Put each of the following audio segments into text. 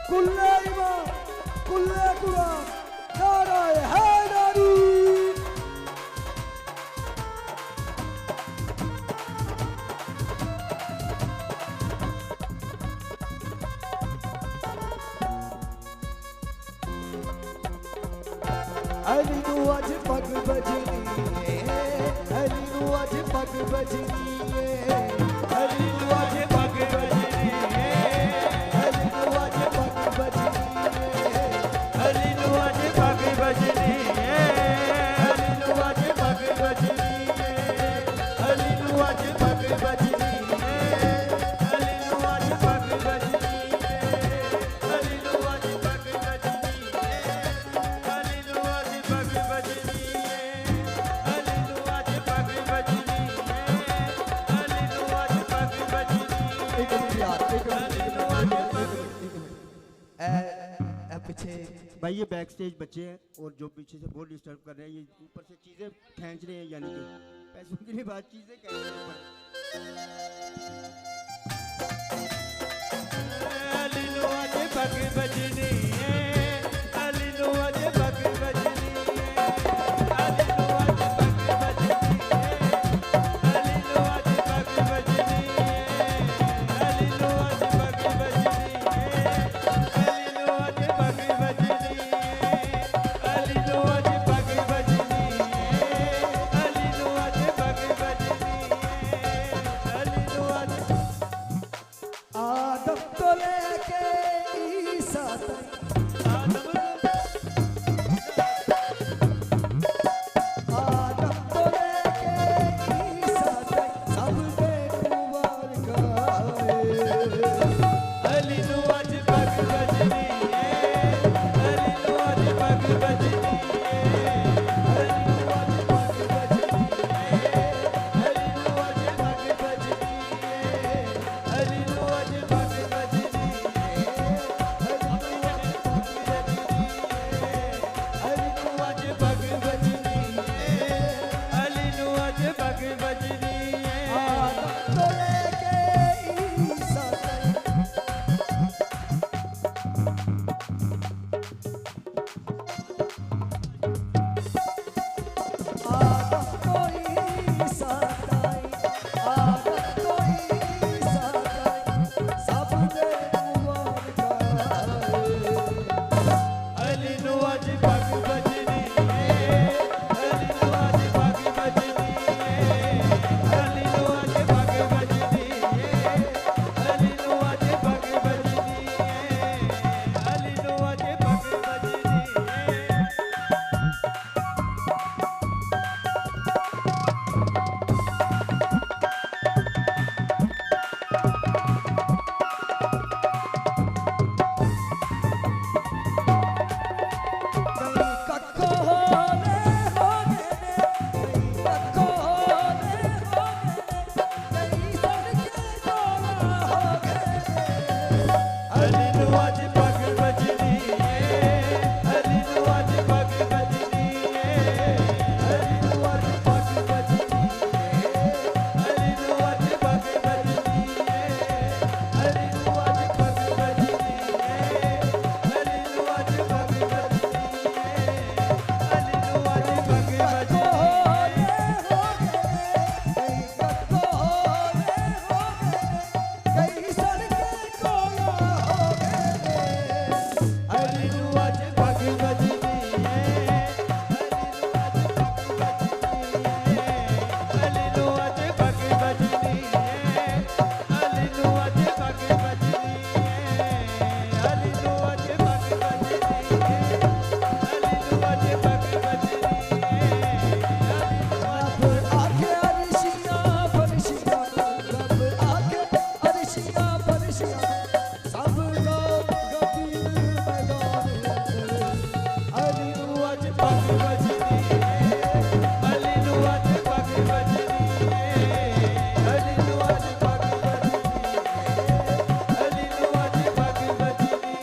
कुल्ले इमाम कुल्ले कुरान नाराए हैदरी अली नु अज पग बजनी अली नु अज पग बजनी अली नु अज पग बजनी अली नु अज पग बजनी अली नु अज पग बजनी अली नु अज पग बजनी अली नु अज पग बजनी अली नु अज पग बजनी अली नु अज पग बजनी अली नु अज पग बजनी अली नु अज पग बजनी अली नु अज पग बजनी। एक मिनट यार एक मिनट पीछे भाई ये बैक स्टेज बच्चे हैं और जो पीछे से बहुत डिस्टर्ब कर रहे हैं, ये ऊपर से चीजें खींच रहे हैं, यानी कि पैसों के लिए बात चीजें खींच रहे हैं ऊपर। अली नु अज पग बजनी अली नु अज पग बजनी अली नु अज पग बजनी अली नु अज पग बजनी अली नु अज पग बजनी अली नु अज पग बजनी अली नु अज पग बजनी अली नु अज पग बजनी अली नु अज आदम तो लेके ईसा तक आदम तो लेके ईसा तक सब बेकुमार गाए अली नु अज पग बजनी अली नु अज पग बजनी अली नु अज पग बजनी अली नु अज पग बजनी अली नु अज पग बजनी अली नु अज पग बजनी अली नु अज पग बजनी आदम तो लेके ईसा तक आदम तो ईसा तक आदम तो ईसा तक सब बेकुमार गाए अली नु अज पग बजनी अली नु अज पग बजनी अली नु अज पग बजनी अली नु अज पग बजनी अली नु अज पग बजनी। कहीं कक्को होने हो गए कहीं कक्को होने हो गए कहीं सड़के डोला हो गए अली नु अज पग बजनी अली नु अज पग बजनी अली नु अज पग बजनी अली नु अज पग बजनी अली नु अज पग बजनी अली नु अज पग बजनी अली नु अज पग बजनी कहीं कक्को होने हो गए कहीं सड़के डोला हो गए अली नु अज पग बजनी अली नु अज पग बजनी अली नु अज पग बजनी अली नु अज पग बजनी अली नु अज पग बजनी रब आके अरशियां फरशियां रब आके अरशियां फरशियां सब लोग गफीर मैदान अली नु अज पग बजनी अली नु अज पग बजनी अली नु अज पग बजनी अली नु अज पग बजनी।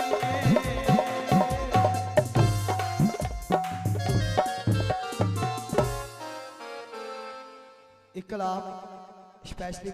इकलाब स्पेशली